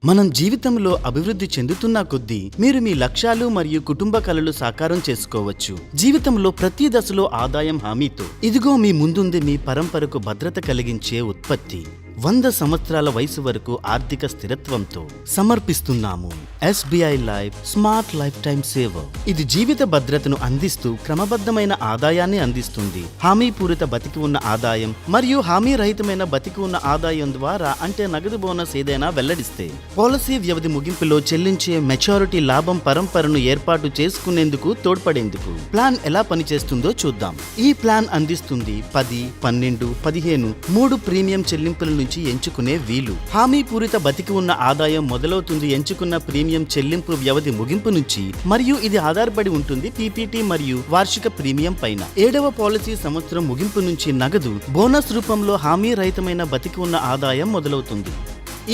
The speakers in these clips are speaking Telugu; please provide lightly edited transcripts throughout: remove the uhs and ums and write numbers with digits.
మనం జీవితంలో అభివృద్ధి చెందుతున్న కొద్దీ మీరు మీ లక్ష్యాలు మరియు కుటుంబ కలలు సాకారం చేసుకోవచ్చు. జీవితంలో ప్రతి దశలో ఆదాయం హామీతో. ఇదిగో మీ ముందుంది మీ పరంపరకు భద్రత కలిగించే ఉత్పత్తి. 100 సంవత్సరాల వయసు వరకు ఆర్థిక స్థిరత్వంతో సమర్పిస్తున్నాము SBI life smart life time saver. ఇది జీవిత భద్రతను అందిస్తూ క్రమబద్ధమైన ఆదాయాన్ని అందిస్తుంది. హామీపూరిత బతికి ఉన్న ఆదాయం మరియు హామీ రహితమైన బతికి ఉన్న ఆదాయం ద్వారా అంటే నగదు బోనస్ ఏదైనా వెల్లడిస్తే పాలసీ వ్యవధి ముగింపులో చెల్లించే మెచ్యూరిటీ లాభం పరంపరను ఏర్పాటు చేసుకునేందుకు తోడ్పడేందుకు ప్లాన్ ఎలా పనిచేస్తుందో చూద్దాం. ఈ ప్లాన్ అందిస్తుంది 10, 12, 15 3 ప్రీమియం చెల్లింపుల నుంచి ఎంచుకునే వీలు. హామీ పూరిత బతికి ఉన్న ఆదాయం మొదలవుతుంది ఎంచుకున్న ప్రీమియం చెల్లింపు వ్యవధి ముగింపు నుంచి మరియు ఇది ఆధారపడి ఉంటుంది PPT మరియు వార్షిక ప్రీమియం పైన. 7వ పాలసీ సంవత్సరం ముగింపు నుంచి నగదు బోనస్ రూపంలో హామీ రహితమైన బతికి ఉన్న ఆదాయం మొదలవుతుంది.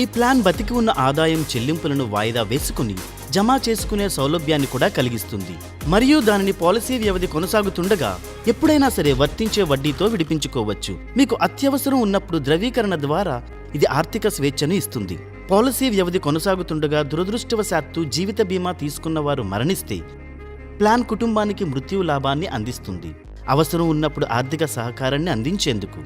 ఈ ప్లాన్ బతికి ఉన్న ఆదాయం చెల్లింపులను వాయిదా వేసుకుని జమ చేసుకునే సౌలభ్యాన్ని కూడా కలిగిస్తుంది మరియు దానిని పాలసీ వ్యవధి కొనసాగుతుండగా ఎప్పుడైనా సరే వర్తించే వడ్డీతో విడిపించుకోవచ్చు. మీకు అత్యవసరం ఉన్నప్పుడు ద్రవీకరణ ద్వారా ఇది ఆర్థిక స్వేచ్ఛను ఇస్తుంది. పాలసీ వ్యవధి కొనసాగుతుండగా దురదృష్టవశాత్తు జీవిత బీమా తీసుకున్న వారు మరణిస్తే ప్లాన్ కుటుంబానికి మృత్యు లాభాన్ని అందిస్తుంది. అవసరం ఉన్నప్పుడు ఆర్థిక సహకారాన్ని అందించేందుకు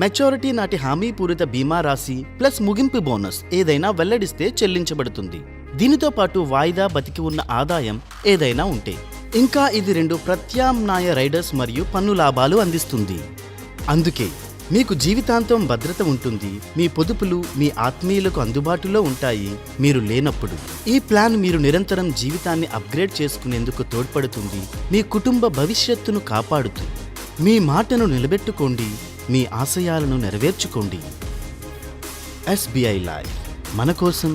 మెచ్యూరిటీ నాటి హామీ పూరిత బీమా రాశి ప్లస్ ముగింపు బోనస్ ఏదైనా వెల్లడిస్తే చెల్లించబడుతుంది. దీనితో పాటు వాయిదా బతికి ఉన్న ఆదాయం ఏదైనా ఉంటే ఇంకా ఇది 2 ప్రత్యామ్నాయ రైడర్స్ మరియు పన్ను లాభాలు అందిస్తుంది. అందుకే మీకు జీవితాంతం భద్రత ఉంటుంది. మీ పొదుపులు మీ ఆత్మీయులకు అందుబాటులో ఉంటాయి మీరు లేనప్పుడు. ఈ ప్లాన్ మీరు నిరంతరం జీవితాన్ని అప్గ్రేడ్ చేసుకునేందుకు తోడ్పడుతుంది. మీ కుటుంబ భవిష్యత్తును కాపాడుతూ మీ మాటను నిలబెట్టుకోండి, మీ ఆశయాలను నెరవేర్చుకోండి. SBI లైఫ్ మన కోసం,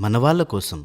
మన వాళ్ళ కోసం.